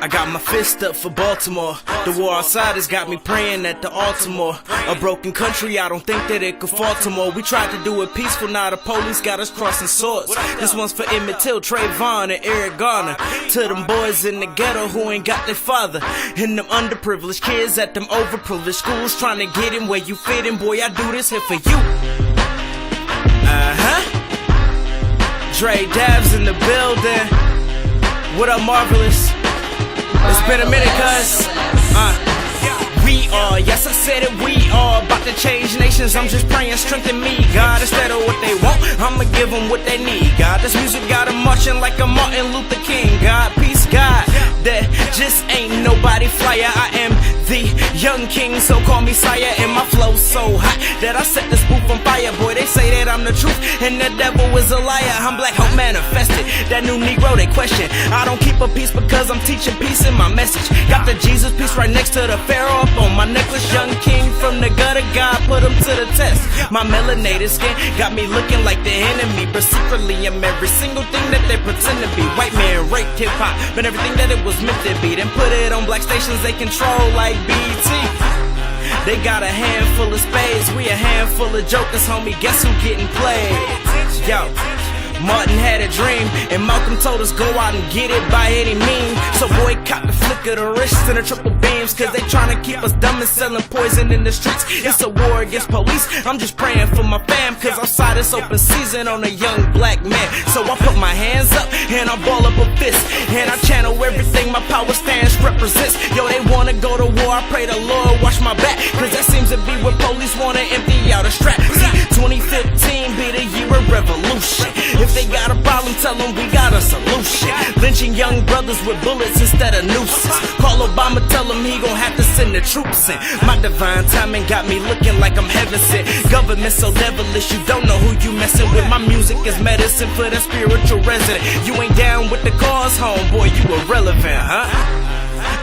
I got my fist up for Baltimore. The war outside has got me praying at the altar more. A broken country, I don't think that it could falter more. We tried to do it peaceful, now the police got us crossing swords. This one's for Emmett Till, Trayvon, and Eric Garner. To them boys in the ghetto who ain't got their father. And them underprivileged kids at them overprivileged schools trying to get in where you fit in. Boy, I do this here for you. Dre Dabs in the building. What up, Marvelous? It's been a minute, cuz. We are, yes I said it, we are about to change nations. I'm just praying, strengthen me, God. Instead of what they want, I'ma give them what they need, God. This music got them marching like a Martin Luther King, God. Peace, God. There just ain't nobody flyer. I am the young king, so call me sire. And my flow so hot that I set this booth on fire. Boy, they say that I'm the truth and the devil is a liar. I'm black hope manifested, that new Negro they question. I don't keep a peace because I'm teaching peace in my message. Got the Jesus piece right next to the Pharaoh up on my necklace. Young king from the gutter, God put him to the test. My melanated skin got me looking like the enemy, but secretly I'm every single thing that they pretend to be. White man raped hip hop, but everything that it was meant to be. Then put it on black stations they control like BET. They got a handful of spades, we a handful of jokers, homie. Guess who getting played? Yo, Martin had a dream, and Malcolm told us go out and get it by any means. So boycott the flick of the wrists and the triple beams, cause they tryna keep us dumb and selling poison in the streets. It's a war against police, I'm just praying for my fam, cause outside it's open season on a young black man. So I put my hands up and I ball up a fist, and I channel everything my power stance represents. Yo, they wanna go to war, I pray the Lord watch my back, cause that seems to be what police wanna empty out a strap. See, 2015 be the year of revolution. If they got a problem, tell them we got a solution. Lynching young brothers with bullets instead of nooses. Call Obama, tell him he gon' have to send the troops in. My divine timing got me looking like I'm heaven sent. Government so devilish, you don't know who you messing with. My music is medicine for the spiritual resident. You ain't down with the cause, homeboy, you irrelevant, huh?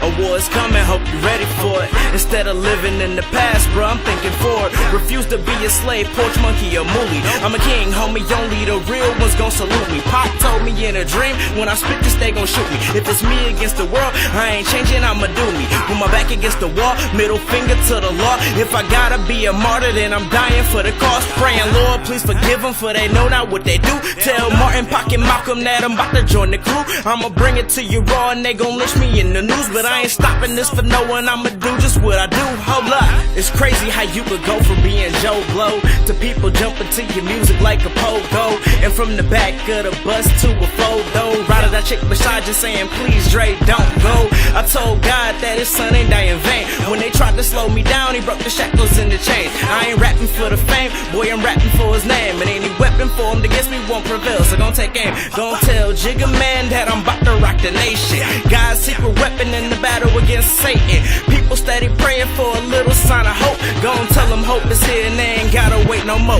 A war's coming, hope you ready for it. Instead of living in the past, bro, I'm thinking forward. Refuse to be a slave, porch monkey or mooly. I'm a king, homie, only the real ones gon' salute me. Pop told me in a dream, when I spit this, they gon' shoot me. If it's me against the world, I ain't changing, I'ma do me. With my back against the wall, middle finger to the law. If I gotta be a martyr, then I'm dying for the cause. Praying, Lord, please forgive them, for they know not what they do. Tell Martin, Pocket, Malcolm that I'm about to join the crew. I'ma bring it to you raw, and they gon' lynch me in the news. But I ain't stopping this for no one, I'ma do just what I do. Hold up, it's crazy how you could go from being Joe Blow to people jumping to your music like a pogo. And from the back of the bus to a photo, riding that chick beside you saying please Dre don't go. I told God that his son ain't die in vain. When they tried to slow me down, he broke the shackles and the chains. I ain't rapping for the fame, boy, I'm rapping for his name. And any weapon formed against me won't prevail, so gon' take aim. Gon' tell Jigga Man that I'm about to rock the nation. God's secret weapon in the battle against Satan. People steady praying for a little sign of hope. Gon' tell them hope is here and they ain't gotta wait no more.